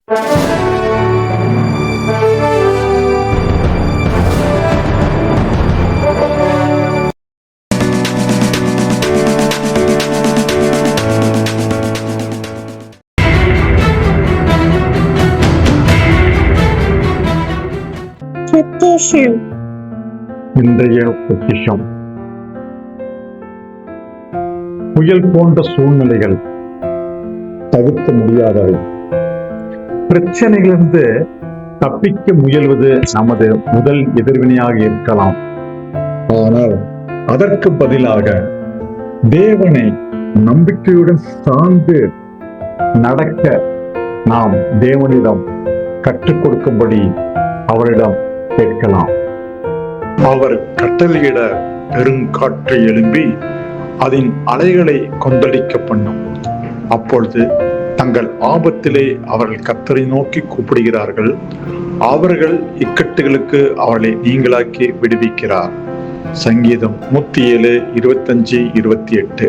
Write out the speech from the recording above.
இன்றைய பொக்கிஷம். புயல் போன்ற சூழ்நிலைகள் தவிர்க்க முடியாதவை. பிரச்சனைகளிலிருந்து தப்பிக்க முயல்வது நமது முதல் எதிர்வினையாக இருக்கலாம். ஆனால் அதற்கு பதிலாக தேவனை நம்பிக்கையுடன் சார்ந்து நடக்க நாம் தேவனிடம் கற்றுக் கொடுக்கும்படி அவரிடம் கேட்கலாம். அவர் கட்டளையிட பெருங்காற்றை எழும்பி அதன் அலைகளை கொந்தளிக்க பண்ணும். அப்பொழுது தங்கள் ஆபத்திலே அவர்கள் கர்த்தரை நோக்கி கூப்பிடுகிறார்கள். அவர்கள் இக்கட்டுகளுக்கு அவர்களை நீங்களாக்கி விடுவிக்கிறார். சங்கீதம் 107:25-28.